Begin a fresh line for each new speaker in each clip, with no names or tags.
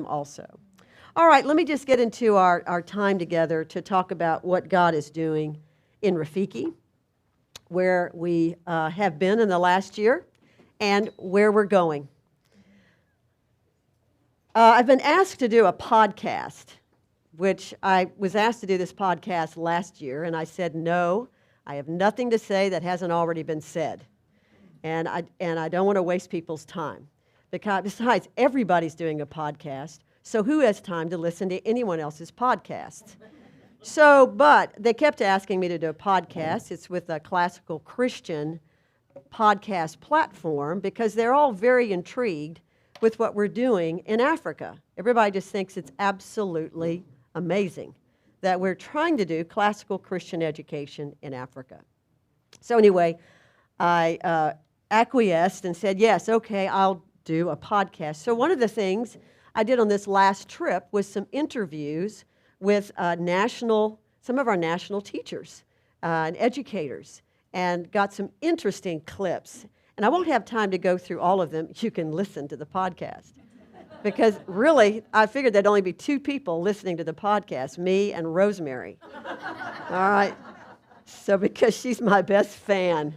also. All right, let me just get into our time together to talk about what God is doing in Rafiki, where we have been in the last year, and where we're going. I've been asked to do a podcast, which I was asked to do this podcast last year, and I said, no, I have nothing to say that hasn't already been said. And I don't want to waste people's time. Because besides, everybody's doing a podcast, so who has time to listen to anyone else's podcast? But they kept asking me to do a podcast. It's with a classical Christian podcast platform because they're all very intrigued with what we're doing in Africa. Everybody just thinks it's absolutely amazing that we're trying to do classical Christian education in Africa. So anyway, I acquiesced and said, yes, okay, I'll do a podcast. So one of the things I did on this last trip was some interviews with some of our national teachers and educators, and got some interesting clips. And I won't have time to go through all of them. You can listen to the podcast. Because really, I figured there'd only be two people listening to the podcast, me and Rosemary. All right? So because she's my best fan.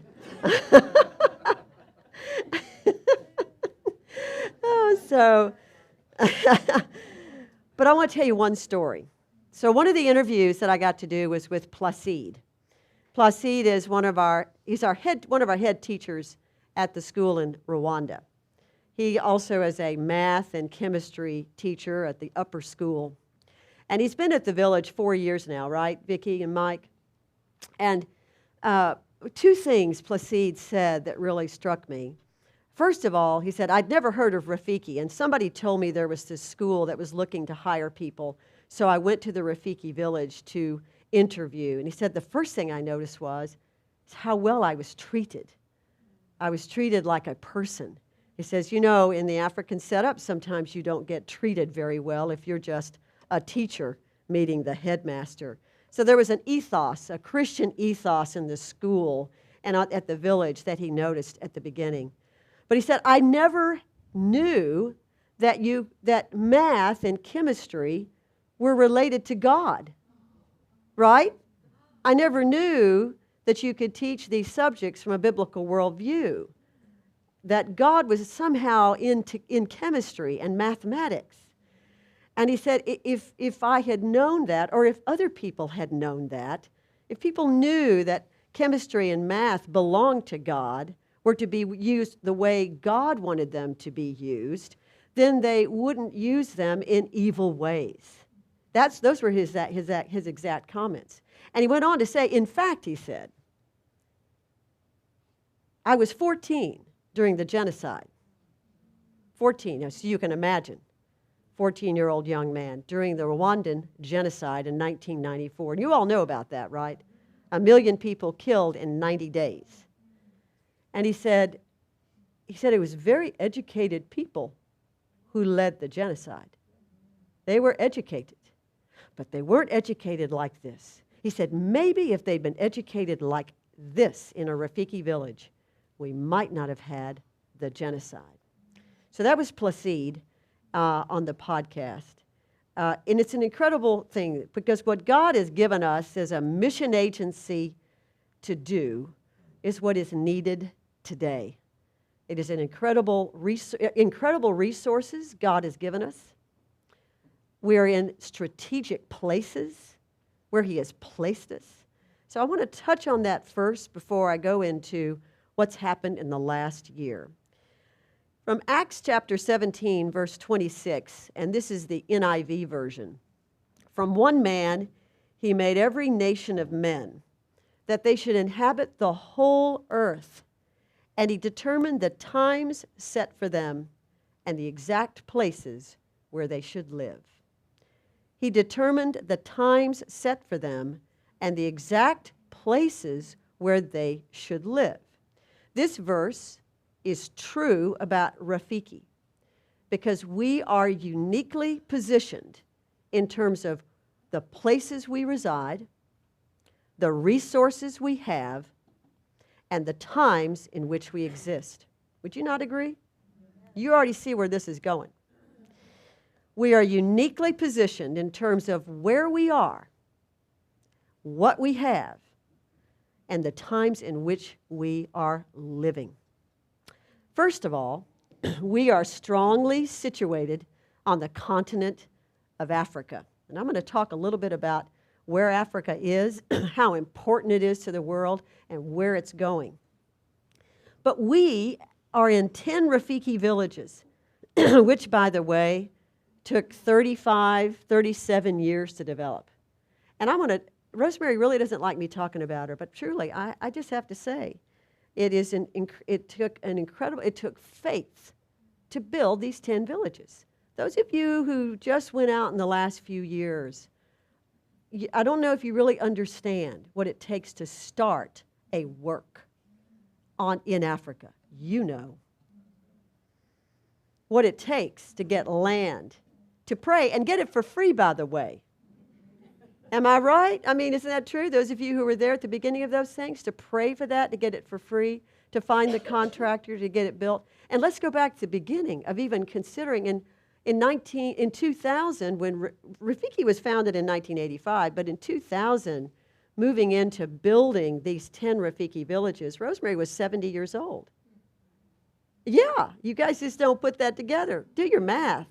But I want to tell you one story. So one of the interviews that I got to do was with Placide. Placide is one of our head teachers at the school in Rwanda. He also is a math and chemistry teacher at the upper school. And he's been at the village 4 years now, right, Vicki and Mike? And two things Placide said that really struck me. First of all, he said, I'd never heard of Rafiki, and somebody told me there was this school that was looking to hire people, so I went to the Rafiki village to interview. And he said, the first thing I noticed was how well I was treated. I was treated like a person. He says, you know, in the African setup, sometimes you don't get treated very well if you're just a teacher meeting the headmaster. So there was an ethos, a Christian ethos in the school and at the village that he noticed at the beginning. But he said, I never knew that math and chemistry were related to God, right? I never knew that you could teach these subjects from a biblical worldview, that God was somehow in chemistry and mathematics. And he said, if I had known that, or if other people had known that, if people knew that chemistry and math belonged to God, were to be used the way God wanted them to be used, then they wouldn't use them in evil ways. Those were his exact comments. And he went on to say, in fact, he said, I was 14 during the genocide. 14, so you can imagine, 14-year-old young man during the Rwandan genocide in 1994. And you all know about that, right? 1 million people killed in 90 days. And he said it was very educated people who led the genocide. They were educated, but they weren't educated like this. He said, maybe if they'd been educated like this in a Rafiki village, we might not have had the genocide. So that was Placide on the podcast. And it's an incredible thing because what God has given us as a mission agency to do is what is needed today. It is an incredible resources God has given us. We are in strategic places where He has placed us. So I want to touch on that first before I go into what's happened in the last year. From Acts chapter 17, verse 26, and this is the NIV version. From one man He made every nation of men, that they should inhabit the whole earth. And He determined the times set for them and the exact places where they should live. He determined the times set for them and the exact places where they should live. This verse is true about Rafiki because we are uniquely positioned in terms of the places we reside, the resources we have, and the times in which we exist. Would you not agree? You already see where this is going. We are uniquely positioned in terms of where we are, what we have, and the times in which we are living. First of all, we are strongly situated on the continent of Africa. And I'm going to talk a little bit about where Africa is, how important it is to the world, and where it's going. But we are in 10 Rafiki villages, which, by the way, took 37 years to develop. And Rosemary really doesn't like me talking about her, but truly, I just have to say, it took faith to build these 10 villages. Those of you who just went out in the last few years, I don't know if you really understand what it takes to start a work in Africa. You know what it takes to get land, to pray, and get it for free, by the way. Am I right? I mean, isn't that true? Those of you who were there at the beginning of those things, to pray for that, to get it for free, to find the contractor, to get it built. And let's go back to the beginning of even considering in 2000, when Rafiki was founded in 1985, but in 2000, moving into building these 10 Rafiki villages, Rosemary was 70 years old. Yeah, you guys just don't put that together. Do your math.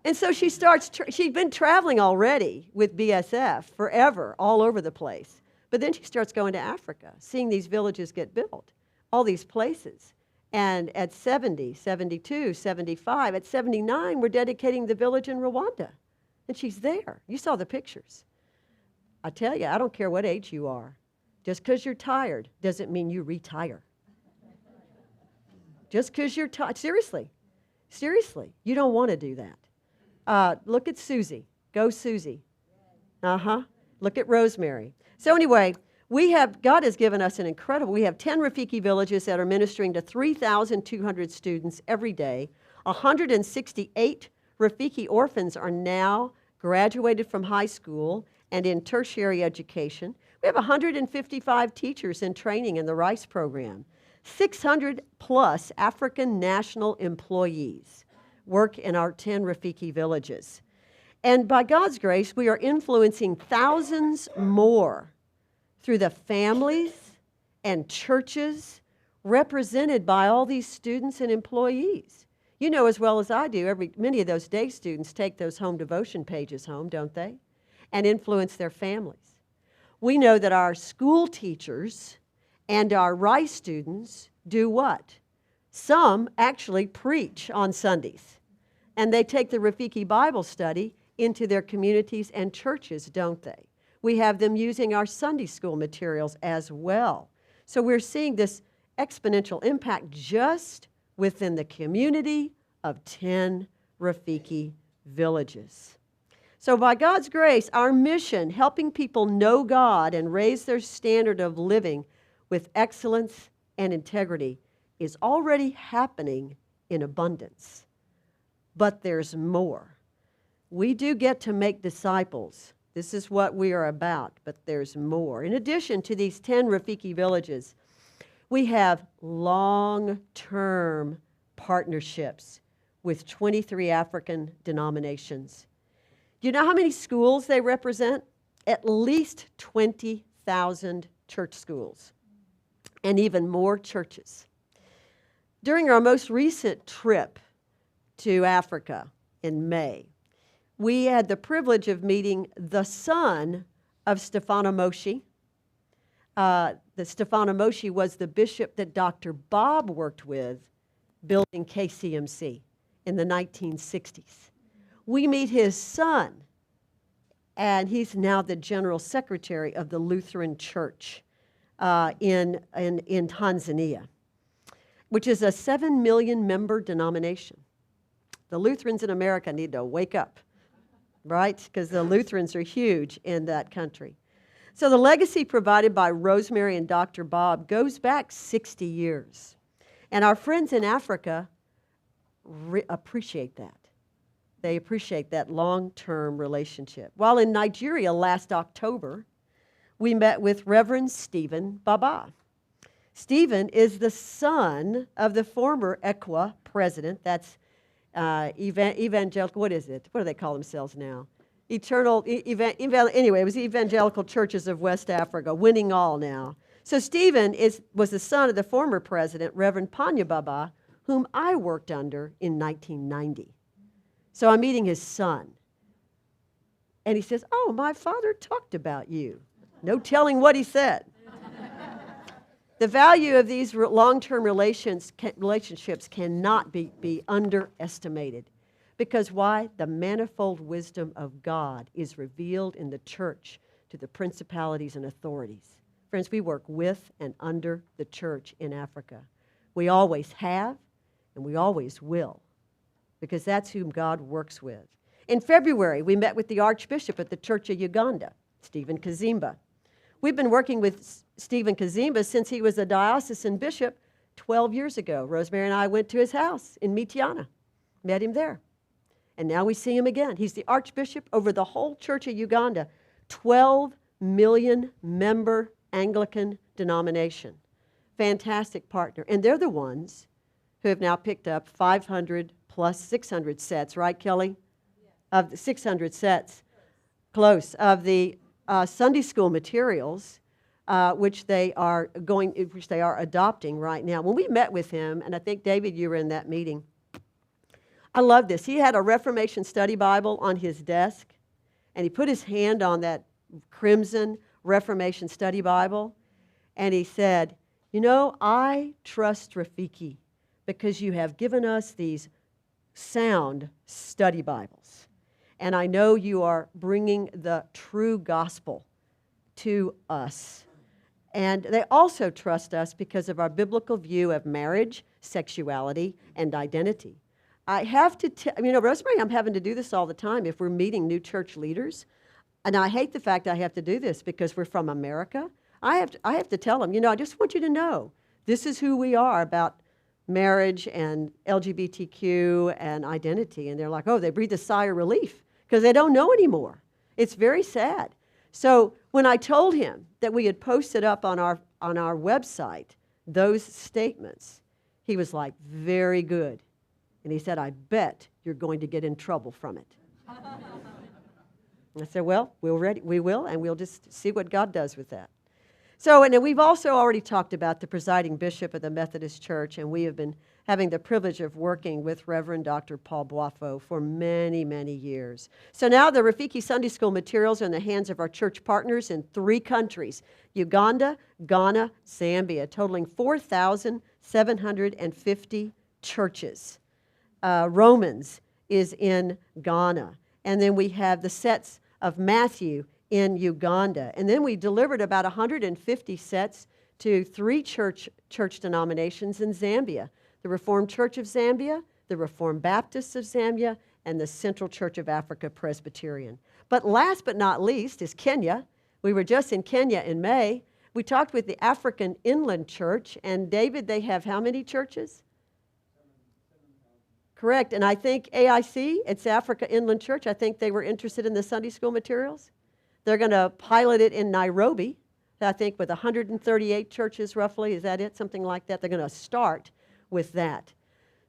And so she'd been traveling already with BSF forever, all over the place. But then she starts going to Africa, seeing these villages get built, all these places. And at 70, 72, 75, at 79, we're dedicating the village in Rwanda. And she's there. You saw the pictures. I tell you, I don't care what age you are. Just because you're tired doesn't mean you retire. Just because you're tired. Seriously, you don't want to do that. Look at Susie. Go Susie. Look at Rosemary. So anyway, God has given us we have 10 Rafiki villages that are ministering to 3,200 students every day. 168 Rafiki orphans are now graduated from high school and in tertiary education. We have 155 teachers in training in the RICE program. 600 plus African national employees work in our 10 Rafiki villages. And by God's grace, we are influencing thousands more through the families and churches represented by all these students and employees. You know as well as I do, many of those day students take those home devotion pages home, don't they? And influence their families. We know that our school teachers and our RICE students do what? Some actually preach on Sundays. And they take the Rafiki Bible study into their communities and churches, don't they? We have them using our Sunday school materials as well. So we're seeing this exponential impact just within the community of 10 Rafiki villages. So by God's grace, our mission, helping people know God and raise their standard of living with excellence and integrity, is already happening in abundance. But there's more. We do get to make disciples. This is what we are about, but there's more. In addition to these 10 Rafiki villages, we have long-term partnerships with 23 African denominations. Do you know how many schools they represent? At least 20,000 church schools and even more churches. During our most recent trip to Africa in May, we had the privilege of meeting the son of Stefano Moshe. The Stefano Moshe was the bishop that Dr. Bob worked with building KCMC in the 1960s. We meet his son, and he's now the general secretary of the Lutheran Church in Tanzania, which is a 7 million member denomination. The Lutherans in America need to wake up, right? Because the Lutherans are huge in that country. So the legacy provided by Rosemary and Dr. Bob goes back 60 years. And our friends in Africa appreciate that. They appreciate that long-term relationship. While in Nigeria last October, we met with Reverend Stephen Baba. Stephen is the son of the former ECWA president, that's evangelical, what is it? What do they call themselves now? Anyway, it was Evangelical Churches of West Africa, winning all now. So Stephen was the son of the former president, Reverend Panyababa, whom I worked under in 1990. So I'm meeting his son. And he says, "Oh, my father talked about you." No telling what he said. The value of these long-term relationships cannot be underestimated. Because why? The manifold wisdom of God is revealed in the church to the principalities and authorities. Friends, we work with and under the church in Africa. We always have, and we always will, because that's whom God works with. In February, we met with the Archbishop at the Church of Uganda, Stephen Kazimba. We've been working with Stephen Kazimba since he was a diocesan bishop 12 years ago. Rosemary and I went to his house in Mityana, met him there. And now we see him again. He's the Archbishop over the whole Church of Uganda, 12 million member Anglican denomination. Fantastic partner. And they're the ones who have now picked up 500 plus 600 sets, right, Kelly? Yeah. Of the 600 sets, close, of the Sunday school materials, which they are adopting right now. When we met with him, and I think, David, you were in that meeting, I love this. He had a Reformation study Bible on his desk, and he put his hand on that crimson Reformation study Bible, and he said, "You know, I trust Rafiki because you have given us these sound study Bibles, and I know you are bringing the true gospel to us. And they also trust us because of our biblical view of marriage, sexuality, and identity." I have to tell, Rosemary, I'm having to do this all the time if we're meeting new church leaders. And I hate the fact I have to do this because we're from America. I have to tell them, I just want you to know, this is who we are about marriage and LGBTQ and identity. And they're like, oh, they breathe a sigh of relief because they don't know anymore. It's very sad. So when I told him that we had posted up on our website those statements, he was like, very good. And he said, I bet you're going to get in trouble from it. I said, well, we will, and we'll just see what God does with that. So, and then we've also already talked about the presiding bishop of the Methodist Church, and we have been having the privilege of working with Reverend Dr. Paul Boifo for many, many years. So now the Rafiki Sunday School materials are in the hands of our church partners in 3 countries, Uganda, Ghana, Zambia, totaling 4,750 churches. Romans is in Ghana. And then we have the sets of Matthew in Uganda. And then we delivered about 150 sets to 3 church denominations in Zambia. The Reformed Church of Zambia, the Reformed Baptists of Zambia, and the Central Church of Africa Presbyterian. But last but not least is Kenya. We were just in Kenya in May. We talked with the African Inland Church, and David, they have how many churches? Correct, and I think AIC, it's Africa Inland Church, I think they were interested in the Sunday school materials. They're going to pilot it in Nairobi, I think with 138 churches roughly, is that it? Something like that. They're going to start with that.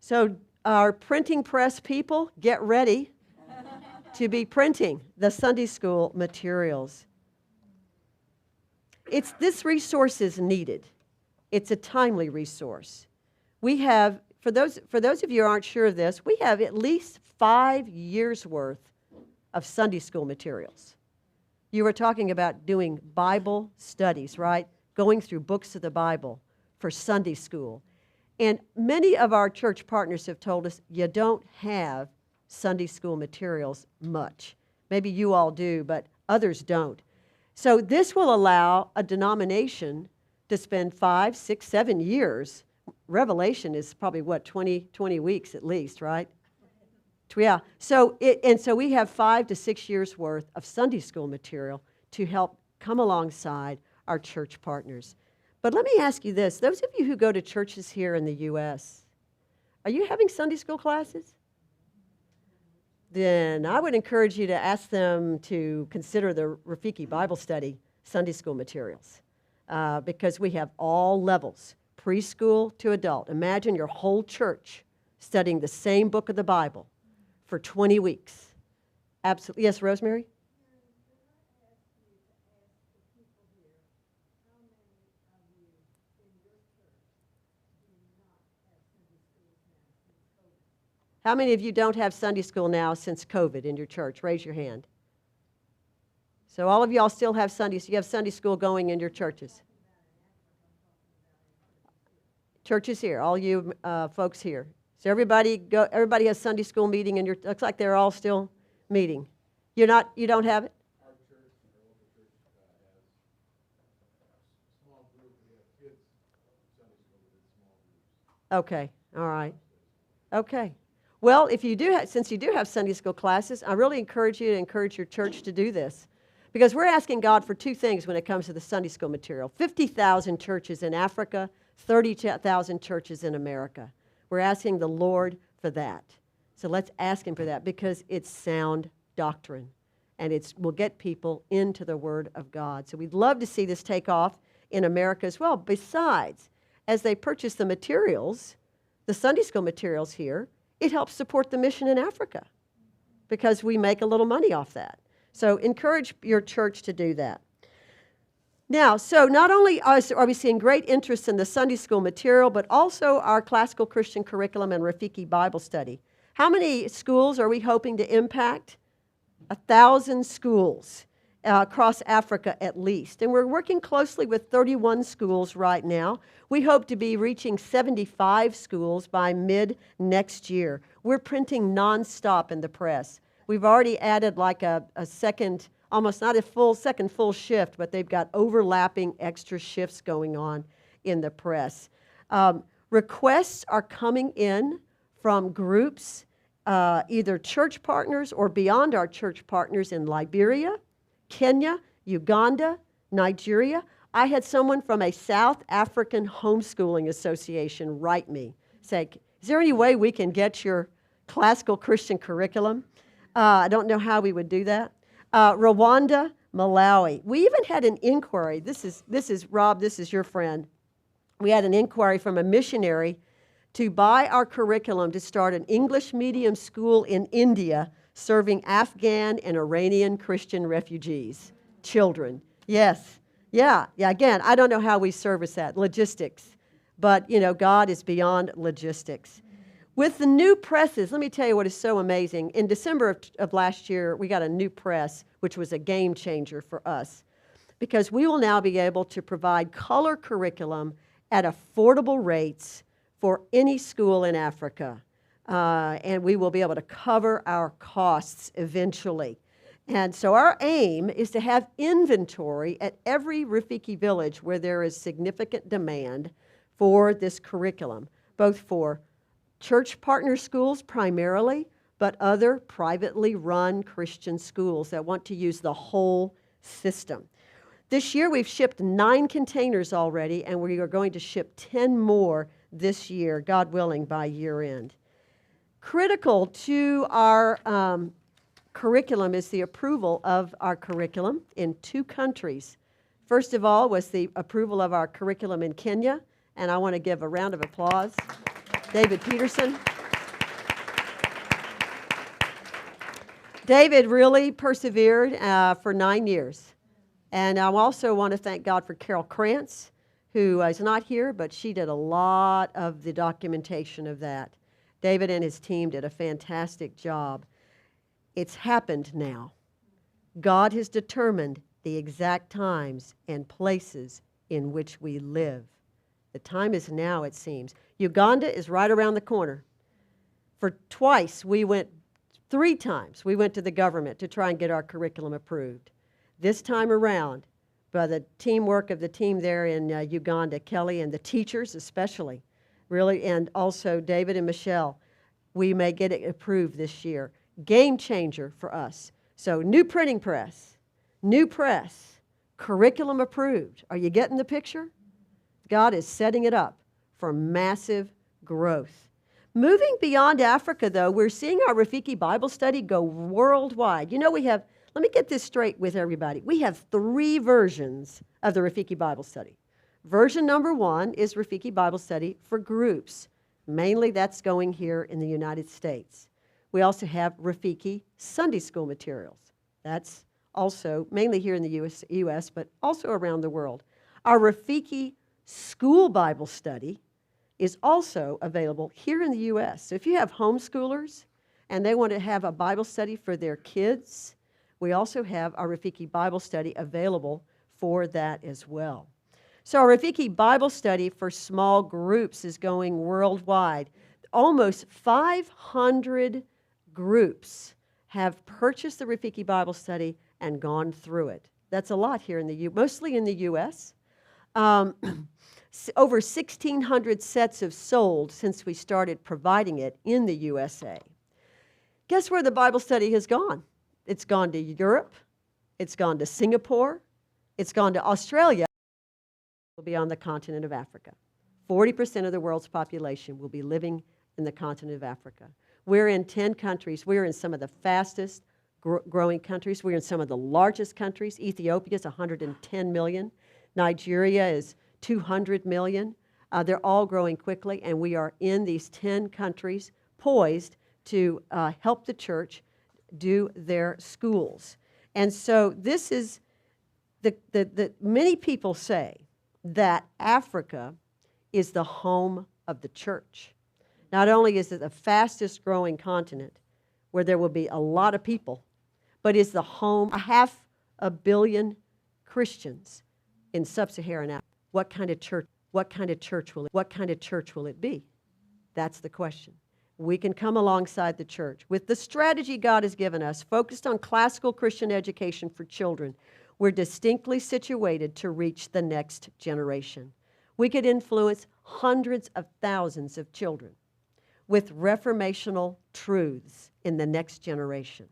So our printing press people, get ready to be printing the Sunday school materials. This resource is needed. It's a timely resource. We have, for those of you who aren't sure of this, we have at least 5 years worth of Sunday school materials. You were talking about doing Bible studies, right? Going through books of the Bible for Sunday school. And many of our church partners have told us you don't have Sunday school materials much. Maybe you all do, but others don't. So this will allow a denomination to spend 5, 6, 7 years. Revelation is probably, 20 weeks at least, right? Yeah. So we have 5 to 6 years worth of Sunday school material to help come alongside our church partners. But let me ask you this. Those of you who go to churches here in the U.S., are you having Sunday school classes? Then I would encourage you to ask them to consider the Rafiki Bible Study Sunday school materials because we have all levels, preschool to adult. Imagine your whole church studying the same book of the Bible for 20 weeks. Absolutely. Yes, Rosemary? How many of you don't have Sunday school now since COVID in your church? Raise your hand. So all of y'all still have you have Sunday school going in your churches. Churches here, all you folks here. So everybody has Sunday school meeting in your, looks like they're all still meeting. You don't have it?
Our church, our local church has a small group. We have kids Sunday school with small groups.
Okay, all right. Okay. Well, if you do since you do have Sunday school classes, I really encourage you to encourage your church to do this. Because we're asking God for two things when it comes to the Sunday school material. 50,000 churches in Africa, 30,000 churches in America. We're asking the Lord for that. So let's ask Him for that because it's sound doctrine. And it will get people into the Word of God. So we'd love to see this take off in America as well. Besides, as they purchase the materials, the Sunday school materials here, it helps support the mission in Africa because we make a little money off that. So encourage your church to do that. Now, so not only are we seeing great interest in the Sunday school material, but also our classical Christian curriculum and Rafiki Bible study. How many schools are we hoping to impact? 1,000 schools across Africa at least. And we're working closely with 31 schools right now. We hope to be reaching 75 schools by mid next year. We're printing nonstop in the press. We've already added like a second, almost not a second full shift, but they've got overlapping extra shifts going on in the press. Requests are coming in from groups, either church partners or beyond our church partners in Liberia, Kenya, Uganda, Nigeria. I had someone from a South African homeschooling association write me, say, is there any way we can get your classical Christian curriculum? I don't know how we would do that. Rwanda, Malawi. We even had an inquiry. This is Rob, this is your friend. We had an inquiry from a missionary to buy our curriculum to start an English medium school in India serving Afghan and Iranian Christian refugees, children. Yes. Yeah. Again, I don't know how we service that, logistics. But, God is beyond logistics. With the new presses, let me tell you what is so amazing. In December of last year, we got a new press, which was a game changer for us, because we will now be able to provide color curriculum at affordable rates for any school in Africa. And we will be able to cover our costs eventually. And so our aim is to have inventory at every Rafiki village where there is significant demand for this curriculum, both for church partner schools primarily, but other privately run Christian schools that want to use the whole system. This year we've shipped 9 containers already, and we are going to ship 10 more this year, God willing, by year end. Critical to our curriculum is the approval of our curriculum in 2 countries. First of all was the approval of our curriculum in Kenya, and I want to give a round of applause. David Peterson. David really persevered for 9 years. And I also want to thank God for Carol Krantz, who is not here, but she did a lot of the documentation of that. David and his team did a fantastic job. It's happened now. God has determined the exact times and places in which we live. The time is now, it seems. Uganda is right around the corner. For 3 times, we went to the government to try and get our curriculum approved. This time around, by the teamwork of the team there in Uganda, Kelly and the teachers especially, really, and also David and Michelle, we may get it approved this year. Game changer for us. So new printing press, curriculum approved. Are you getting the picture? God is setting it up for massive growth. Moving beyond Africa, though, we're seeing our Rafiki Bible study go worldwide. Let me get this straight with everybody. We have 3 versions of the Rafiki Bible study. Version number 1 is Rafiki Bible study for groups. Mainly that's going here in the United States. We also have Rafiki Sunday School materials. That's also mainly here in the US, but also around the world. Our Rafiki School Bible Study is also available here in the US. So if you have homeschoolers and they want to have a Bible study for their kids, we also have our Rafiki Bible Study available for that as well. So our Rafiki Bible Study for small groups is going worldwide. Almost 500 groups have purchased the Rafiki Bible Study and gone through it. That's a lot here in the mostly in the U.S. Over 1,600 sets have sold since we started providing it in the USA. Guess where the Bible study has gone? It's gone to Europe. It's gone to Singapore. It's gone to Australia. Will be on the continent of Africa. 40% of the world's population will be living in the continent of Africa. We're in 10 countries. We're in some of the fastest growing countries. We're in some of the largest countries. Ethiopia is 110 million. Nigeria is 200 million. They're all growing quickly, and we are in these 10 countries poised to help the church do their schools. And so this is, many people say that Africa is the home of the church. Not only is it the fastest growing continent where there will be a lot of people, but is the home of 500 million Christians in sub-Saharan Africa. What kind of church will it be? That's the question. We can come alongside the church with the strategy God has given us, focused on classical Christian education for children. We're distinctly situated to reach the next generation. We could influence hundreds of thousands of children with reformational truths in the next generation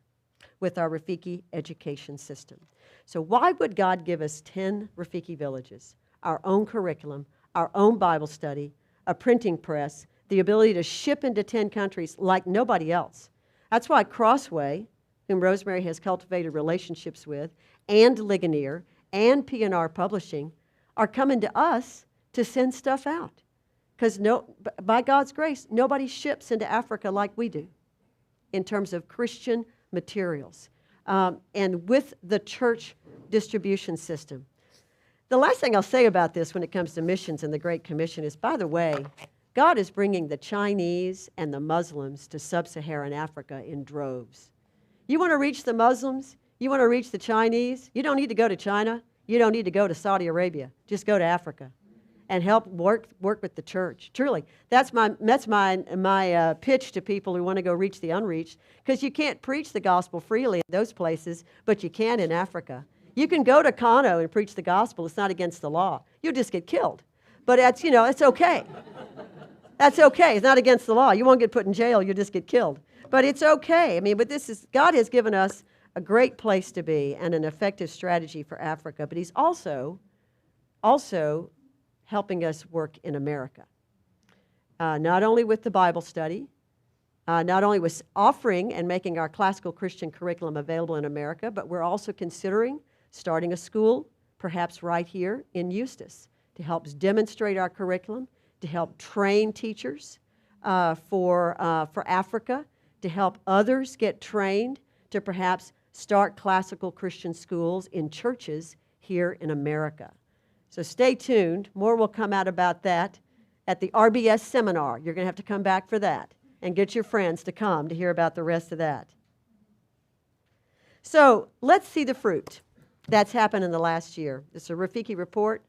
with our Rafiki education system. So why would God give us 10 Rafiki villages, our own curriculum, our own Bible study, a printing press, the ability to ship into 10 countries like nobody else? That's why Crossway, whom Rosemary has cultivated relationships with, and Ligonier, and P&R Publishing are coming to us to send stuff out. Because by God's grace, nobody ships into Africa like we do in terms of Christian materials and with the church distribution system. The last thing I'll say about this when it comes to missions and the Great Commission is, by the way, God is bringing the Chinese and the Muslims to sub-Saharan Africa in droves. You want to reach the Muslims? You want to reach the Chinese? You don't need to go to China. You don't need to go to Saudi Arabia. Just go to Africa and help work with the church. Truly, that's my pitch to people who want to go reach the unreached, because you can't preach the gospel freely in those places, but you can in Africa. You can go to Kano and preach the gospel. It's not against the law. You'll just get killed. But it's okay. That's okay. It's not against the law. You won't get put in jail. You'll just get killed. But it's okay. But God has given us a great place to be and an effective strategy for Africa. But He's also helping us work in America. Not only with the Bible study, not only with offering and making our classical Christian curriculum available in America, but we're also considering starting a school, perhaps right here in Eustis, to help demonstrate our curriculum, to help train teachers for Africa, to help others get trained to perhaps start classical Christian schools in churches here in America. So stay tuned. More will come out about that at the RBS seminar. You're going to have to come back for that and get your friends to come to hear about the rest of that. So let's see the fruit that's happened in the last year. This is a Rafiki Report.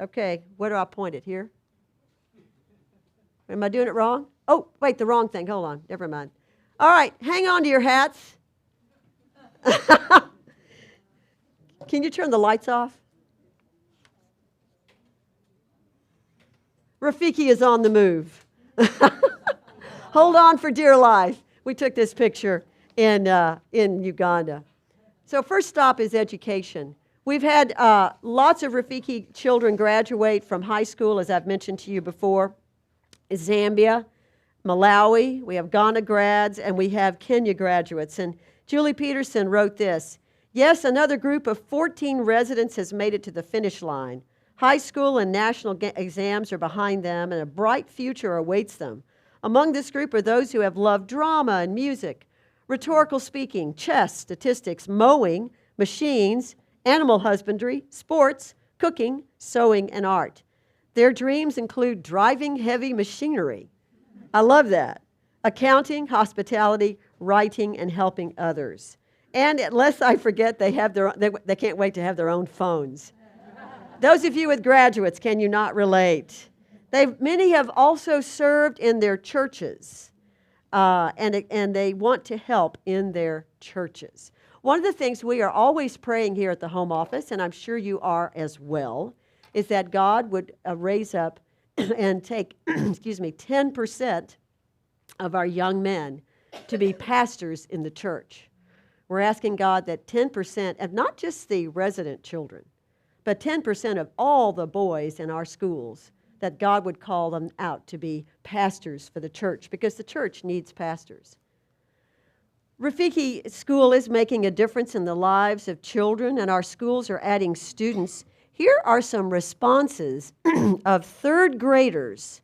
Okay, where do I point it? Here? Am I doing it wrong? Oh, wait, the wrong thing. Hold on. Never mind. All right, hang on to your hats. Can you turn the lights off? Rafiki is on the move. Hold on for dear life. We took this picture in Uganda. So first stop is education. We've had lots of Rafiki children graduate from high school, as I've mentioned to you before. Zambia, Malawi, we have Ghana grads, and we have Kenya graduates. And Julie Peterson wrote this: yes, another group of 14 residents has made it to the finish line. High school and national exams are behind them, and a bright future awaits them. Among this group are those who have loved drama and music, rhetorical speaking, chess, statistics, mowing, machines, animal husbandry, sports, cooking, sewing, and art. Their dreams include driving heavy machinery. I love that. Accounting, hospitality, writing, and helping others. And lest I forget, they can't wait to have their own phones. Those of you with graduates, can you not relate? Many have also served in their churches, and they want to help in their churches. One of the things we are always praying here at the home office, and I'm sure you are as well, is that God would raise up and take, 10% of our young men to be pastors in the church. We're asking God that 10% of not just the resident children, but 10% of all the boys in our schools, that God would call them out to be pastors for the church, because the church needs pastors. Rafiki School is making a difference in the lives of children, and our schools are adding students. Here are some responses of third graders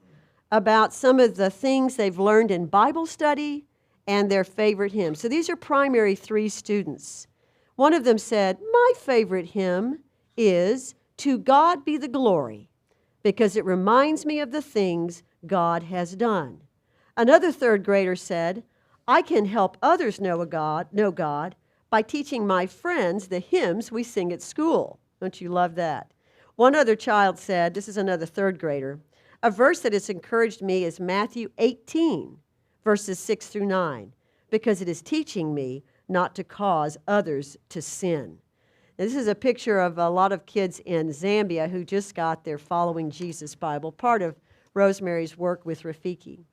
about some of the things they've learned in Bible study and their favorite hymns. So these are primary 3 students. One of them said, "My favorite hymn is 'To God Be the Glory,' because it reminds me of the things God has done." Another third grader said, "I can help others know God by teaching my friends the hymns we sing at school." Don't you love that? One other child said, this is another third grader, "A verse that has encouraged me is Matthew 18, verses 6 through 9, because it is teaching me not to cause others to sin." Now, this is a picture of a lot of kids in Zambia who just got their Following Jesus Bible, part of Rosemary's work with Rafiki.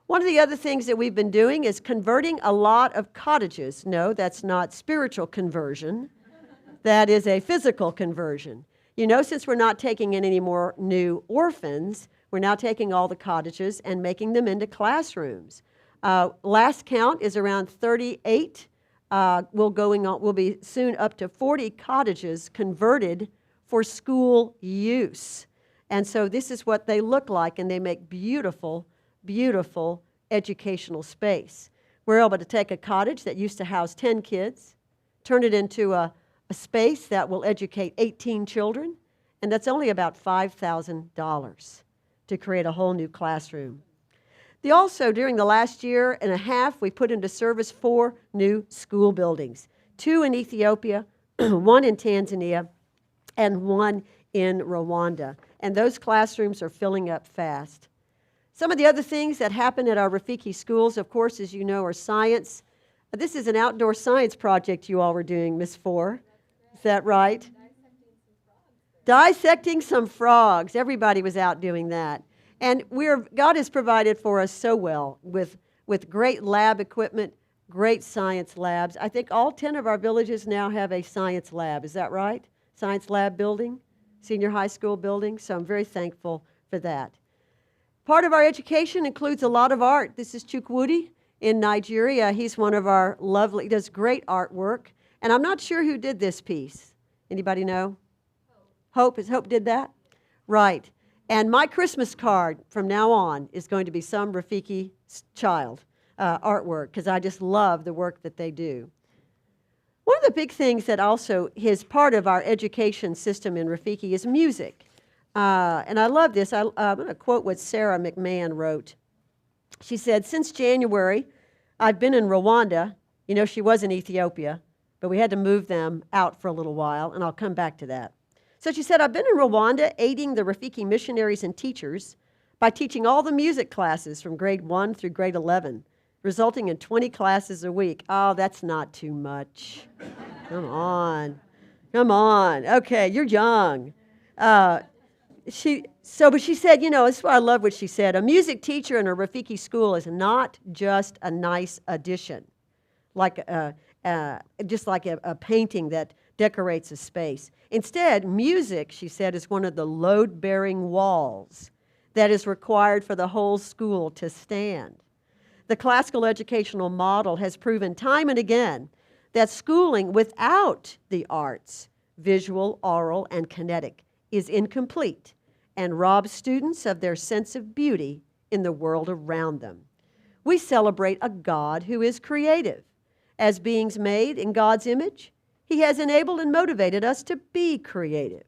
One of the other things that we've been doing is converting a lot of cottages. No, that's not spiritual conversion. That is a physical conversion. You know, since we're not taking in any more new orphans, we're now taking all the cottages and making them into classrooms. Last count is around 38. We'll be soon up to 40 cottages converted for school use. And so this is what they look like, and they make beautiful, beautiful educational space. We're able to take a cottage that used to house 10 kids, turn it into a space that will educate 18 children, and that's only about $5,000 to create a whole new classroom. Also, during the last year and a half, we put into service 4 new school buildings, 2 in Ethiopia, 1 in Tanzania, and 1 in Rwanda. And those classrooms are filling up fast. Some of the other things that happen at our Rafiki schools, of course, as you know, are science. This is an outdoor science project you all were doing, Miss Four. Is that right? Dissecting some frogs. Everybody was out doing that. And God has provided for us so well with great lab equipment, great science labs. I think all 10 of our villages now have a science lab. Is that right? Science lab building, senior high school building. So I'm very thankful for that. Part of our education includes a lot of art. This is Chukwudi in Nigeria. He's one of our he does great artwork. And I'm not sure who did this piece. Anybody know? Hope. Hope did that? Right. And my Christmas card from now on is going to be some Rafiki child artwork, because I just love the work that they do. One of the big things that also is part of our education system in Rafiki is music. And I love this. I'm going to quote what Sarah McMahon wrote. She said, "Since January, I've been in Rwanda." You know, she was in Ethiopia, but we had to move them out for a little while, and I'll come back to that. So she said, "I've been in Rwanda aiding the Rafiki missionaries and teachers by teaching all the music classes from grade 1 through grade 11, resulting in 20 classes a week." Oh, that's not too much. Come on. Come on. Okay, you're young. But she said, you know, this is why I love what she said. "A music teacher in a Rafiki school is not just a nice addition, just like a painting that decorates a space. Instead, music," she said, "is one of the load-bearing walls that is required for the whole school to stand. The classical educational model has proven time and again that schooling without the arts, visual, oral, and kinetic, is incomplete and robs students of their sense of beauty in the world around them. We celebrate a God who is creative. As beings made in God's image, He has enabled and motivated us to be creative.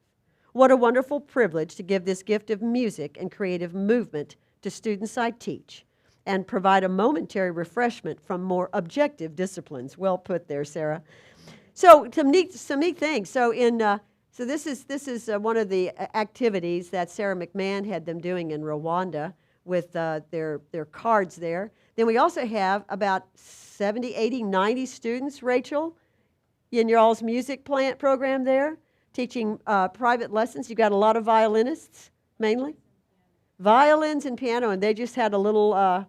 What a wonderful privilege to give this gift of music and creative movement to students I teach and provide a momentary refreshment from more objective disciplines. Well put there, Sarah. So some neat things. So this is one of the activities that Sarah McMahon had them doing in Rwanda with their cards there. Then we also have about 70, 80, 90 students, Rachel, in your all's music plant program there, teaching private lessons. You've got a lot of violinists, mainly. Violins and piano, and they just had a little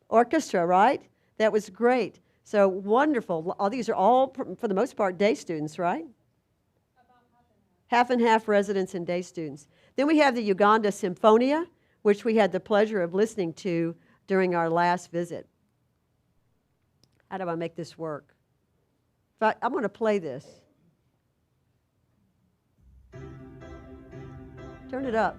orchestra, right? That was great. So wonderful. These are all, for the most part, day students, right?
About
Half and half residents and day students. Then we have the Uganda Symphonia, which we had the pleasure of listening to during our last visit. How do I make this work? I'm going to play this. Turn it up.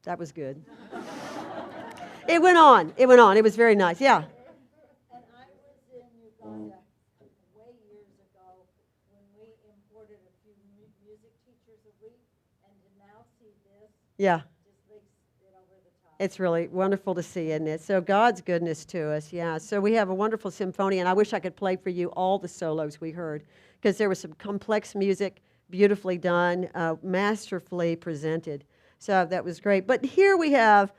That was good. It went on. It went on. It was very nice. Yeah.
And I was in Uganda way years ago when we imported a few music teachers a week, and to now see this
Yeah.
just makes it over the top.
It's really wonderful to see, isn't it? So God's goodness to us, yeah. So we have a wonderful symphony, and I wish I could play for you all the solos we heard, because there was some complex music, beautifully done, masterfully presented. So that was great. But here we have,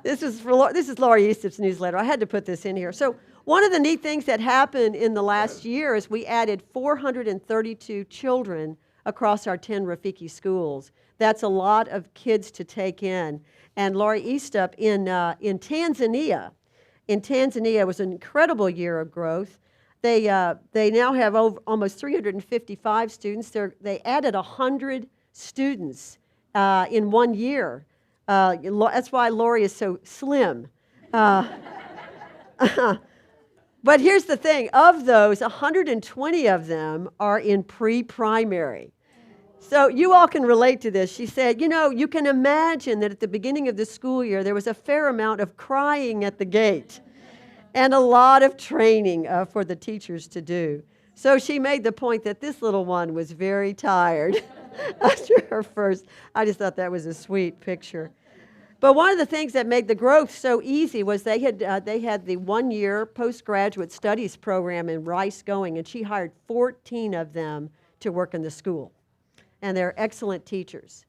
this is Laurie Eastup's newsletter. I had to put this in here. So one of the neat things that happened in the last year is we added 432 children across our 10 Rafiki schools. That's a lot of kids to take in. And Laurie Eastup in Tanzania, it was an incredible year of growth. They now have almost 355 students. They added 100 students in 1 year. That's why Laurie is so slim. But here's the thing. Of those, 120 of them are in pre-primary. So you all can relate to this. She said, you can imagine that at the beginning of the school year, there was a fair amount of crying at the gate and a lot of training for the teachers to do. So she made the point that this little one was very tired after her first. I just thought that was a sweet picture. But one of the things that made the growth so easy was they had the 1-year postgraduate studies program in Rice going, and she hired 14 of them to work in the school. And they're excellent teachers.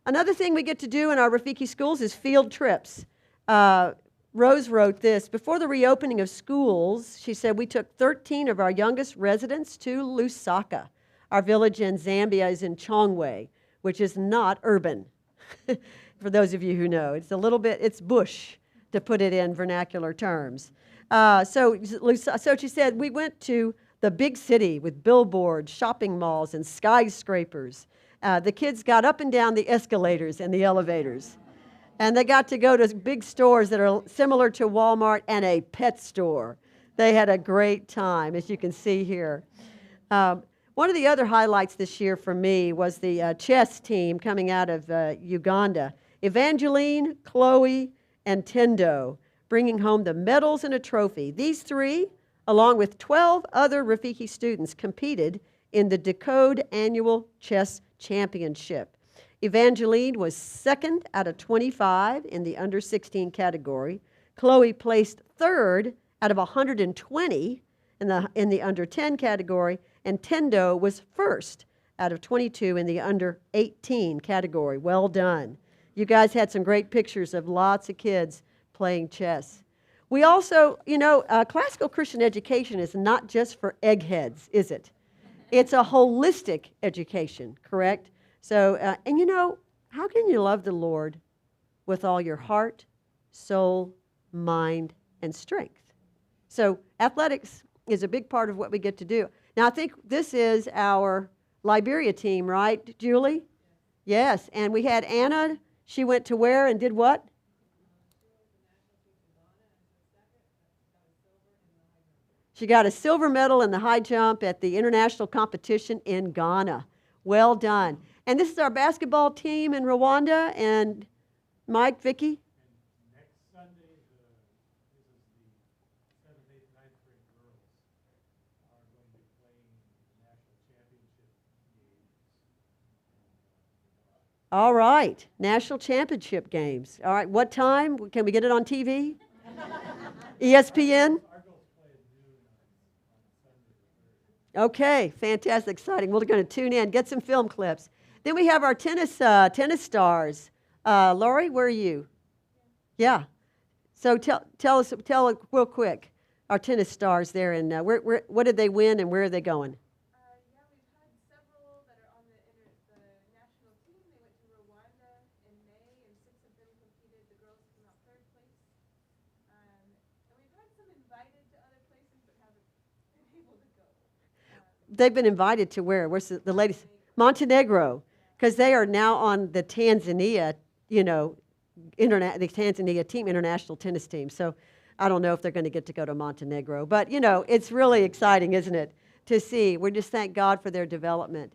Another thing we get to do in our Rafiki schools is field trips. Rose wrote this. Before the reopening of schools, she said, we took 13 of our youngest residents to Lusaka. Our village in Zambia is in Chongwe, which is not urban. For those of you who know, it's bush, to put it in vernacular terms. So she said, we went to the big city with billboards, shopping malls, and skyscrapers. The kids got up and down the escalators and the elevators. And they got to go to big stores that are similar to Walmart and a pet store. They had a great time, as you can see here. One of the other highlights this year for me was the chess team coming out of Uganda. Evangeline, Chloe, and Tendo bringing home the medals and a trophy. These three, along with 12 other Rafiki students, competed in the Decode Annual Chess Championship. Evangeline was second out of 25 in the under 16 category. Chloe placed third out of 120 in the under 10 category, and Tendo was first out of 22 in the under 18 category. Well done. You guys had some great pictures of lots of kids playing chess. We also, classical Christian education is not just for eggheads, is it? It's a holistic education, correct? So, how can you love the Lord with all your heart, soul, mind, and strength? So athletics is a big part of what we get to do. Now, I think this is our Liberia team, right, Julie? Yes, and we had Anna. She went to where and did what? She got a silver medal in the high jump at the international competition in Ghana. Well done. And this is our basketball team in Rwanda. And Mike, Vicky?
Next Sunday, this is the 7th, 8th, 9th grade girls are going to be playing national championship games.
All right, national championship games. All right, what time? Can we get it on TV? ESPN?
Our girls play at noon on Sunday the 3rd.
Okay, fantastic, exciting. We're going to tune in, get some film clips. Then we have our tennis stars. Lori, where are you? Yeah. So tell real quick, our tennis stars there, and what did they win, and where are they going?
Yeah, we've had several that are on the national team. They went to Rwanda in May, and 6 of them competed. The girls came out 3rd place. And we've had some invited to other places, but haven't been able to go.
They've been invited to where? Where's the ladies? Montenegro, because they are now on the Tanzania, the Tanzania team, international tennis team. So I don't know if they're going to get to go to Montenegro, but it's really exciting, isn't it, to see. We just thank God for their development.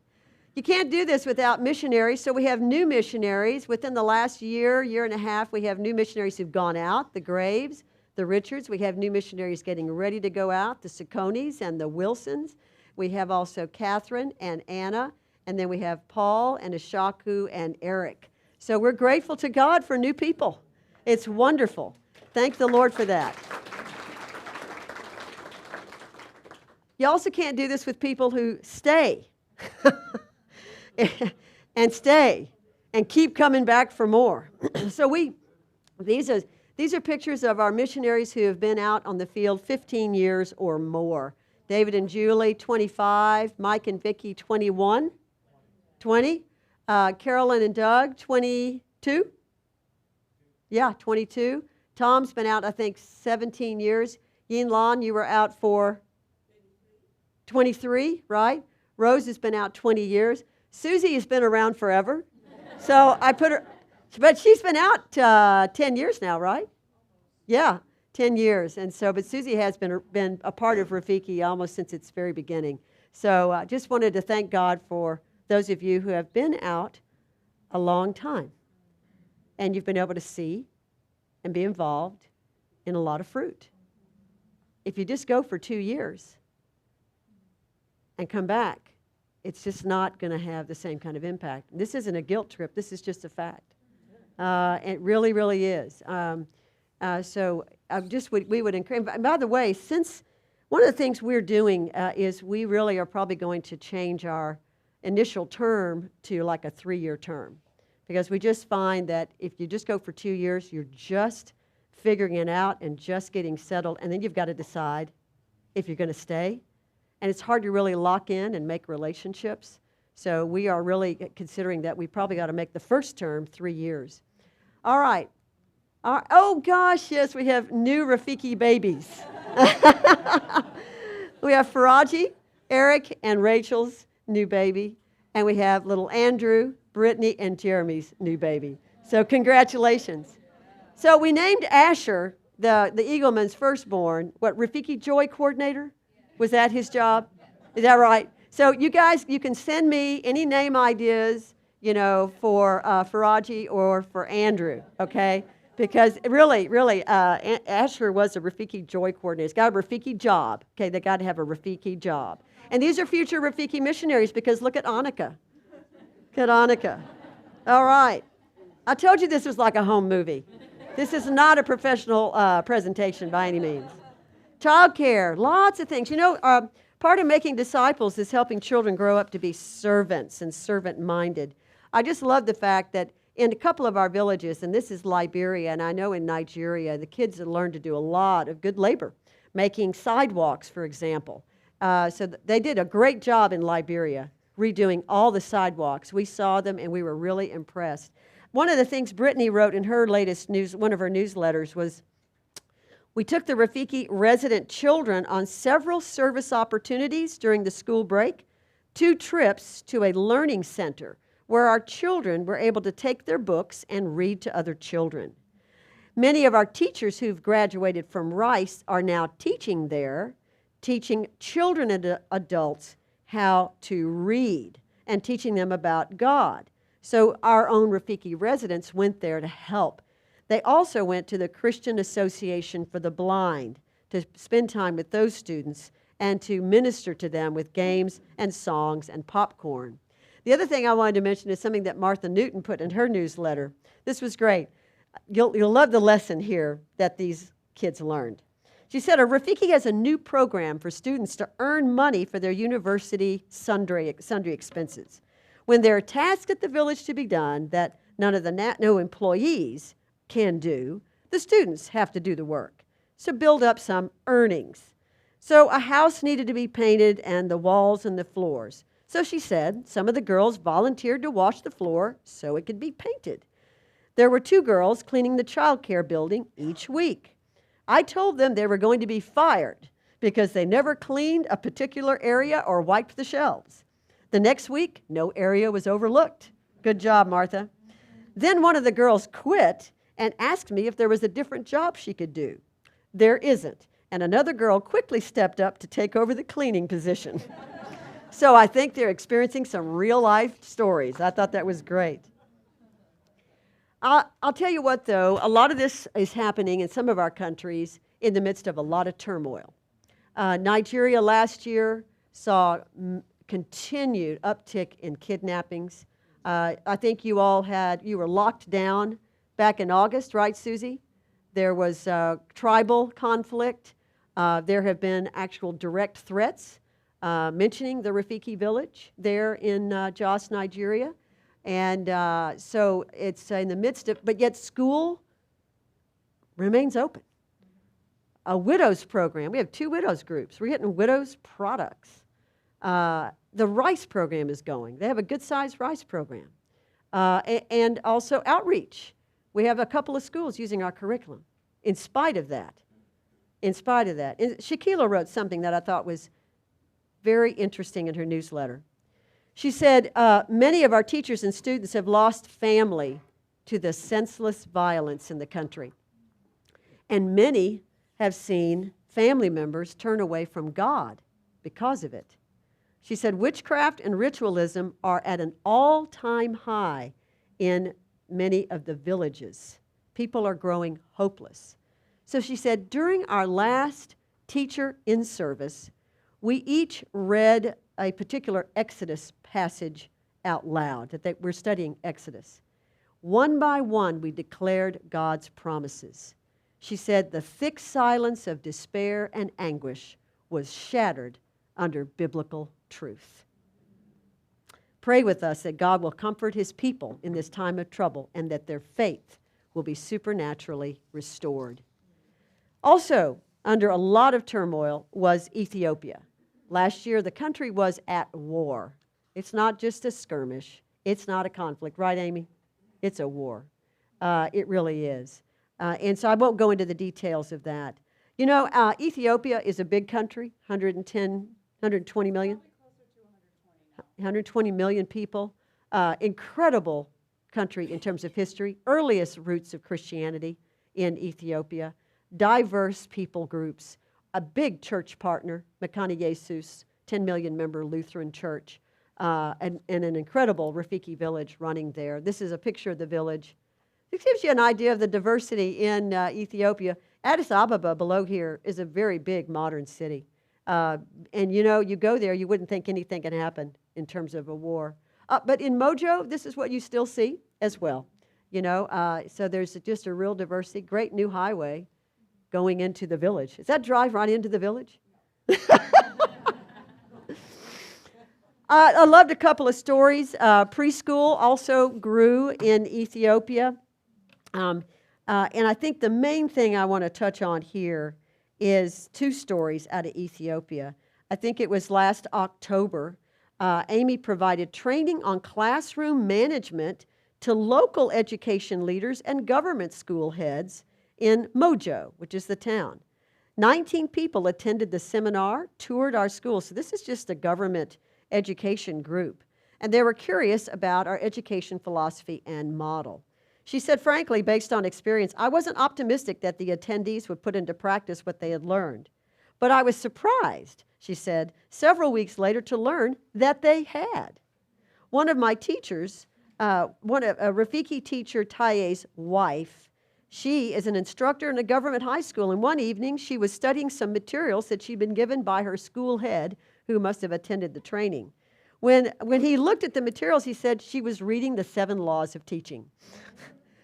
You can't do this without missionaries, so we have new missionaries. Within the last year and a half, we have new missionaries who've gone out, the Graves, the Richards. We have new missionaries getting ready to go out, the Sicconis and the Wilsons. We have also Catherine and Anna, and then we have Paul and Ashaku and Eric. So we're grateful to God for new people. It's wonderful. Thank the Lord for that. You also can't do this with people who stay and stay and keep coming back for more. So these are pictures of our missionaries who have been out on the field 15 years or more. David and Julie, 25. Mike and Vicky, 21. 20. Carolyn and Doug, 22. Yeah, 22. Tom's been out, I think, 17 years. Yin Lan, you were out for 23, right? Rose has been out 20 years. Susie has been around forever. So I put her, but she's been out 10 years now, right? Yeah, 10 years. And so, but Susie has been a part of Rafiki almost since its very beginning. So I just wanted to thank God for those of you who have been out a long time. And you've been able to see and be involved in a lot of fruit. If you just go for 2 years and come back, it's just not going to have the same kind of impact. This isn't a guilt trip. This is just a fact. It really, really is. So we would encourage. By the way, since one of the things we're doing is we really are probably going to change our initial term to like a 3-year term, because we just find that if you just go for 2 years, you're just figuring it out and just getting settled, and then you've got to decide if you're going to stay. And it's hard to really lock in and make relationships. So we are really considering that we probably got to make the first term 3 years. All right. Oh, gosh, yes, we have new Rafiki babies. We have Faraji, Eric, and Rachel's new baby. And we have little Andrew, Brittany, and Jeremy's new baby. So congratulations. So we named Asher, the Eagleman's firstborn, Rafiki Joy Coordinator? Was that his job? Is that right? So you guys, you can send me any name ideas, for Faraji or for Andrew, okay? Because really, Asher was a Rafiki Joy Coordinator. He's got a Rafiki job, okay? They got to have a Rafiki job. And these are future Rafiki missionaries, because look at Annika. Look at Annika. All right. I told you this was like a home movie. This is not a professional presentation by any means. Childcare, lots of things. Part of making disciples is helping children grow up to be servants and servant-minded. I just love the fact that in a couple of our villages, and this is Liberia, and I know in Nigeria, the kids have learned to do a lot of good labor, making sidewalks, for example. So they did a great job in Liberia redoing all the sidewalks. We saw them and we were really impressed. One of the things Brittany wrote in her latest one of her newsletters was, we took the Rafiki resident children on several service opportunities during the school break, 2 trips to a learning center where our children were able to take their books and read to other children. Many of our teachers who've graduated from Rice are now teaching there, teaching children and adults how to read and teaching them about God. So our own Rafiki residents went there to help. They also went to the Christian Association for the Blind to spend time with those students and to minister to them with games and songs and popcorn. The other thing I wanted to mention is something that Martha Newton put in her newsletter. This was great. You'll love the lesson here that these kids learned. She said, Rafiki has a new program for students to earn money for their university sundry expenses. When there are tasks at the village to be done that no employees can do, the students have to do the work. So build up some earnings. So a house needed to be painted and the walls and the floors. So she said some of the girls volunteered to wash the floor so it could be painted. There were 2 girls cleaning the child care building each week. I told them they were going to be fired because they never cleaned a particular area or wiped the shelves. The next week, no area was overlooked. Good job, Martha. Then one of the girls quit and asked me if there was a different job she could do. There isn't. And another girl quickly stepped up to take over the cleaning position. So I think they're experiencing some real-life stories. I thought that was great. I'll tell you what, though, a lot of this is happening in some of our countries in the midst of a lot of turmoil. Nigeria last year saw continued uptick in kidnappings. I think you were locked down back in August, right, Susie? There was tribal conflict. There have been actual direct threats mentioning the Rafiki village there in Jos, Nigeria. And so it's in the midst of, but yet school remains open. A widows program, we have 2 widows groups. We're getting widows products. The rice program is going. They have a good-sized rice program. And also outreach. We have a couple of schools using our curriculum in spite of that. And Shaquila wrote something that I thought was very interesting in her newsletter. She said, many of our teachers and students have lost family to the senseless violence in the country. And many have seen family members turn away from God because of it. She said, witchcraft and ritualism are at an all-time high in many of the villages. People are growing hopeless. So she said, during our last teacher in service, we each read a particular Exodus passage out loud, that we're studying Exodus. One by one, we declared God's promises. She said, the thick silence of despair and anguish was shattered under biblical truth. Pray with us that God will comfort his people in this time of trouble and that their faith will be supernaturally restored. Also, under a lot of turmoil was Ethiopia. Last year, the country was at war. It's not just a skirmish. It's not a conflict. Right, Amy? It's a war. It really is. And so I won't go into the details of that. You know, Ethiopia is a big country, 120 million. 120 million people. Incredible country in terms of history. Earliest roots of Christianity in Ethiopia. Diverse people groups. A big church partner, Mekane Yesus, 10 million member Lutheran church, and an incredible Rafiki village running there. This is a picture of the village. This gives you an idea of the diversity in Ethiopia. Addis Ababa below here is a very big modern city. And you know, you go there, you wouldn't think anything can happen in terms of a war. But in Mojo, this is what you still see as well. You know, so there's just a real diversity. Great new highway going into the village. Is that drive right into the village? I loved a couple of stories. Preschool also grew in Ethiopia. And I think the main thing I want to touch on here is 2 stories out of Ethiopia. I think it was last October. Amy provided training on classroom management to local education leaders and government school heads in Mojo, which is the town. 19 people attended the seminar, toured our school. So this is just a government education group. And they were curious about our education philosophy and model. She said, frankly, based on experience, I wasn't optimistic that the attendees would put into practice what they had learned. But I was surprised, she said, several weeks later to learn that they had. One of my teachers, Rafiki teacher Taye's wife, she is an instructor in a government high school, and one evening she was studying some materials that she'd been given by her school head, who must have attended the training. When he looked at the materials, he said she was reading the 7 laws of teaching.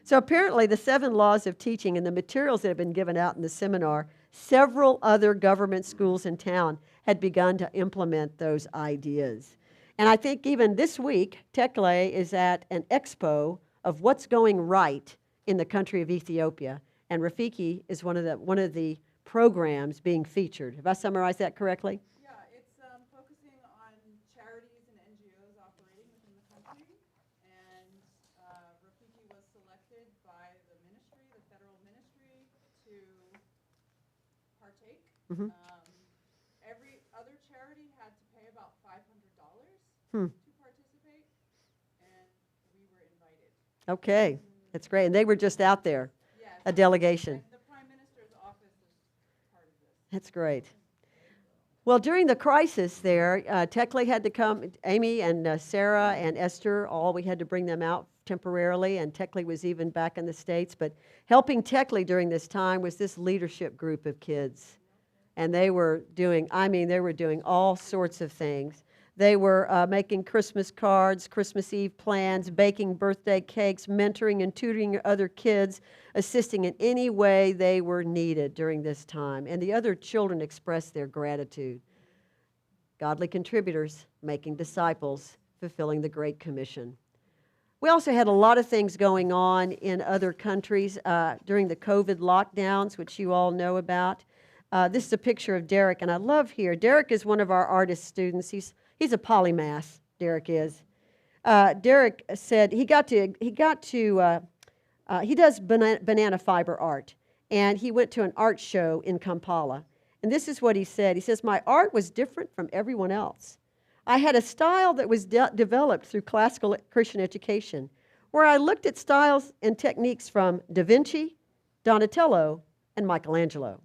So apparently the 7 laws of teaching and the materials that had been given out in the seminar, several other government schools in town had begun to implement those ideas. And I think even this week, Tekle is at an expo of what's going right in the country of Ethiopia. And Rafiki is one of the programs being featured. Have I summarized that correctly?
Yeah, it's focusing on charities and NGOs operating within the country. And Rafiki was selected by the ministry, the federal ministry, to partake.
Mhm.
Every other charity had to pay about $500
Hmm.
to participate, and we were invited.
Okay, that's great. And they were just out there,
Yes.
a delegation.
And the Prime Minister's office is part of this.
That's great. Well, during the crisis there, Tekle had to come, Amy and Sarah and Esther, we had to bring them out temporarily, and Tekle was even back in the States. But helping Tekle during this time was this leadership group of kids. And they were doing all sorts of things. They were making Christmas cards, Christmas Eve plans, baking birthday cakes, mentoring and tutoring other kids, assisting in any way they were needed during this time. And the other children expressed their gratitude. Godly contributors, making disciples, fulfilling the Great Commission. We also had a lot of things going on in other countries during the COVID lockdowns, which you all know about. This is a picture of Derek, and I love here. Derek is one of our artist students. He's a polymath, Derek is. Derek said he does banana fiber art, and he went to an art show in Kampala. And this is what he said. He says, my art was different from everyone else. I had a style that was developed through classical Christian education, where I looked at styles and techniques from Da Vinci, Donatello, and Michelangelo.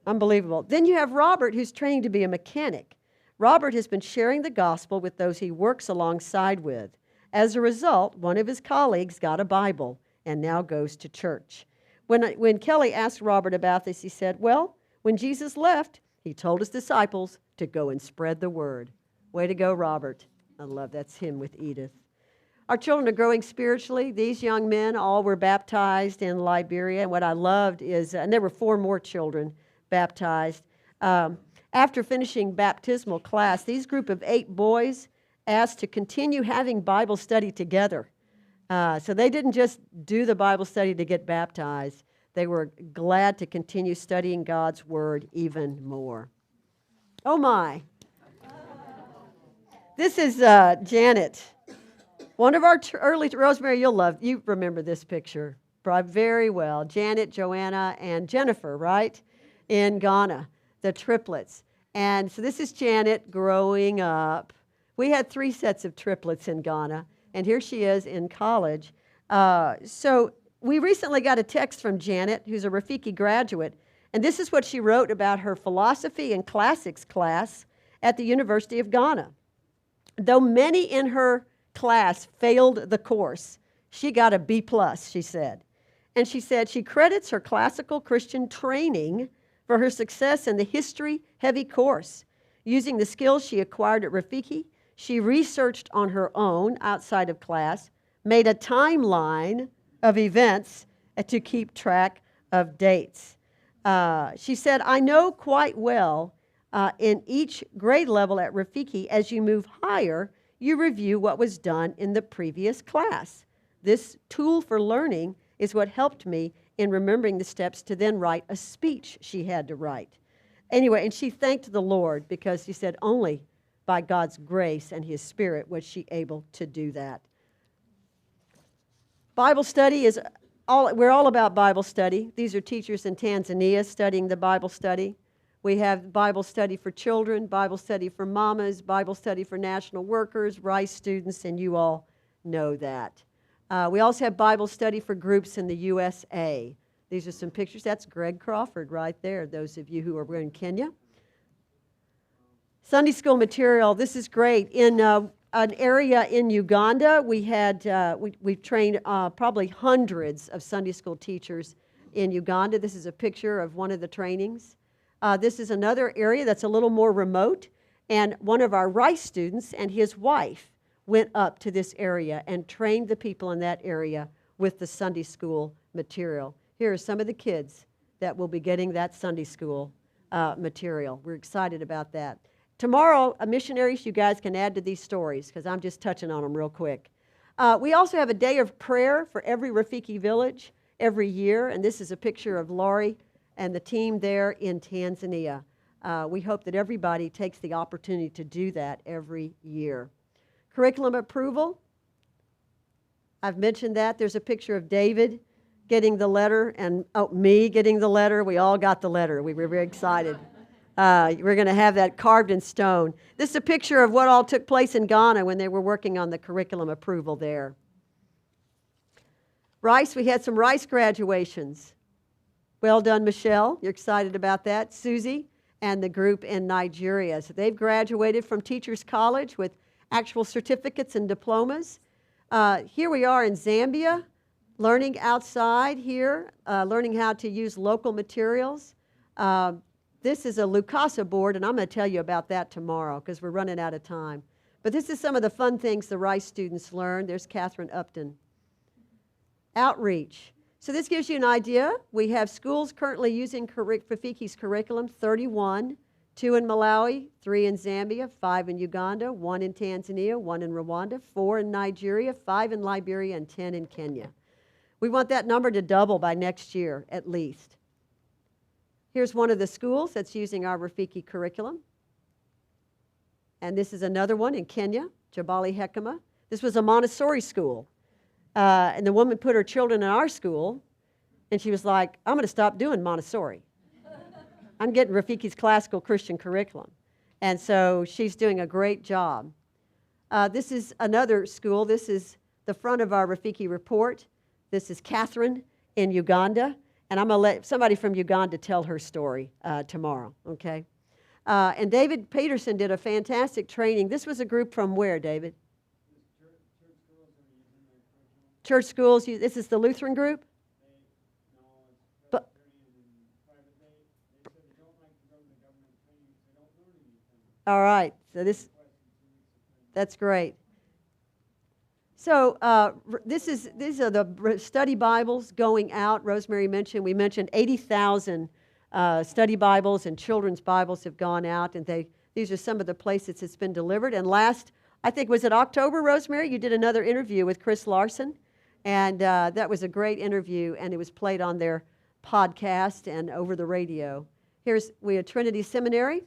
Unbelievable. Then you have Robert, who's training to be a mechanic. Robert has been sharing the gospel with those he works alongside with. As a result, one of his colleagues got a Bible and now goes to church. When Kelly asked Robert about this, he said, well, when Jesus left, he told his disciples to go and spread the word. Way to go, Robert. I love that's him with Edith. Our children are growing spiritually. These young men all were baptized in Liberia. And what I loved is, and there were 4 more children baptized. After finishing baptismal class, these group of 8 boys asked to continue having Bible study together. So they didn't just do the Bible study to get baptized. They were glad to continue studying God's Word even more. Oh my. This is Janet. One of our early, Rosemary, you remember this picture very well. Janet, Joanna, and Jennifer, right? In Ghana, the triplets. And so this is Janet growing up. We had 3 sets of triplets in Ghana, and here she is in college. So we recently got a text from Janet, who's a Rafiki graduate, and this is what she wrote about her philosophy and classics class at the University of Ghana. Though many in her class failed the course, she got a B+, she said. And she said she credits her classical Christian training for her success in the history-heavy course. Using the skills she acquired at Rafiki, she researched on her own outside of class, made a timeline of events to keep track of dates. She said, I know quite well in each grade level at Rafiki, as you move higher, you review what was done in the previous class. This tool for learning is what helped me in remembering the steps to then write a speech she had to write. Anyway, and she thanked the Lord because she said only by God's grace and His Spirit was she able to do that. Bible study is we're all about Bible study. These are teachers in Tanzania studying the Bible study. We have Bible study for children, Bible study for mamas, Bible study for national workers, Rice students, and you all know that. We also have Bible study for groups in the USA. These are some pictures. That's Greg Crawford right there, those of you who are in Kenya. Sunday school material, this is great. In an area in Uganda, we've trained probably hundreds of Sunday school teachers in Uganda. This is a picture of one of the trainings. This is another area that's a little more remote, and one of our Rice students and his wife went up to this area and trained the people in that area with the Sunday school material. Here are some of the kids that will be getting that Sunday school material. We're excited about that. Tomorrow, Missionaries, you guys can add to these stories because I'm just touching on them real quick. We also have a day of prayer for every Rafiki village every year, and this is a picture of Laurie and the team there in Tanzania. We hope that everybody takes the opportunity to do that every year. Curriculum approval, I've mentioned that. There's a picture of David getting the letter and me getting the letter. We all got the letter. We were very excited. We're going to have that carved in stone. This is a picture of what all took place in Ghana when they were working on the curriculum approval there. Rice, we had some Rice graduations. Well done, Michelle. You're excited about that. Susie and the group in Nigeria. So they've graduated from Teachers College with actual certificates and diplomas. Here we are in Zambia, learning outside here, learning how to use local materials. This is a Lukasa board, and I'm going to tell you about that tomorrow because we're running out of time. But this is some of the fun things the Rice students learned. There's Catherine Upton. Outreach. So this gives you an idea. We have schools currently using Rafiki's curriculum, 31, 2 in Malawi, 3 in Zambia, 5 in Uganda, 1 in Tanzania, 1 in Rwanda, 4 in Nigeria, 5 in Liberia, and 10 in Kenya. We want that number to double by next year, at least. Here's one of the schools that's using our Rafiki curriculum. And this is another one in Kenya, Jabali Hekima. This was a Montessori school. And the woman put her children in our school, and she was like, I'm going to stop doing Montessori. I'm getting Rafiki's classical Christian curriculum. And so she's doing a great job. This is another school. This is the front of our Rafiki Report. This is Catherine in Uganda. And I'm going to let somebody from Uganda tell her story tomorrow, okay? And David Peterson did a fantastic training. This was a group from where, David? Church schools. This is the Lutheran group? But, all right. So that's great. So these are the study Bibles going out. Rosemary mentioned, we mentioned 80,000 study Bibles and children's Bibles have gone out, and these are some of the places it's been delivered. And last, I think, was it October, Rosemary? You did another interview with Chris Larson, and that was a great interview, and it was played on their podcast and over the radio. We have Trinity Seminary.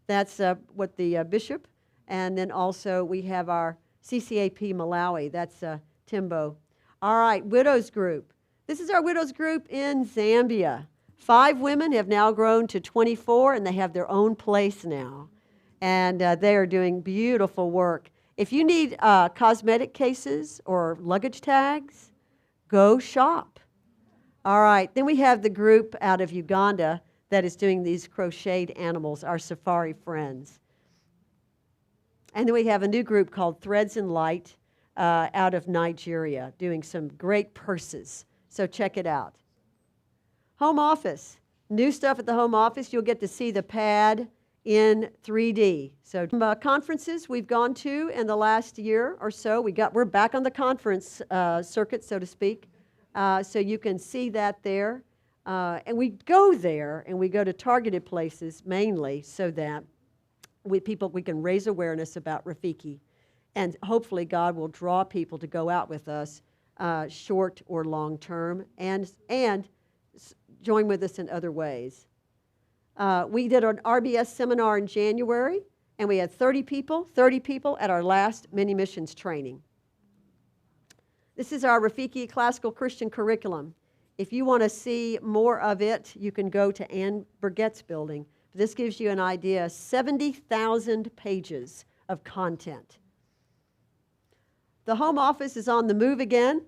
That's what the bishop, and then also we have our CCAP Malawi, that's Timbo. All right, Widows Group. This is our Widows Group in Zambia. 5 women have now grown to 24, and they have their own place now. And they are doing beautiful work. If you need cosmetic cases or luggage tags, go shop. All right, then we have the group out of Uganda that is doing these crocheted animals, our safari friends. And then we have a new group called Threads and Light out of Nigeria doing some great purses. So check it out. Home office. New stuff at the home office. You'll get to see the pad in 3D. So conferences we've gone to in the last year or so. We're back on the conference circuit, so to speak. So you can see that there. And we go there and we go to targeted places mainly so that we can raise awareness about Rafiki, and hopefully God will draw people to go out with us short or long term and join with us in other ways. We did an RBS seminar in January, And we had 30 people at our last mini missions training. This is our Rafiki Classical Christian Curriculum. If you want to see more of it, you can go to Ann Burgett's building. This gives you an idea, 70,000 pages of content. The home office is on the move again.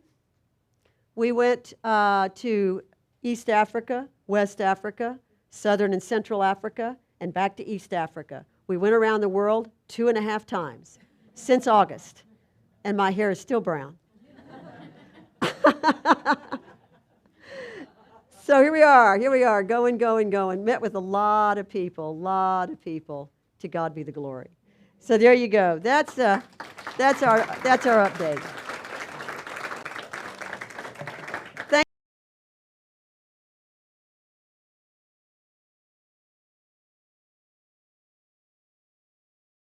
We went to East Africa, West Africa, Southern and Central Africa, and back to East Africa. We went around the world 2.5 times since August, and my hair is still brown. So here we are, going. Met with a lot of people. To God be the glory. So there you go. That's our update.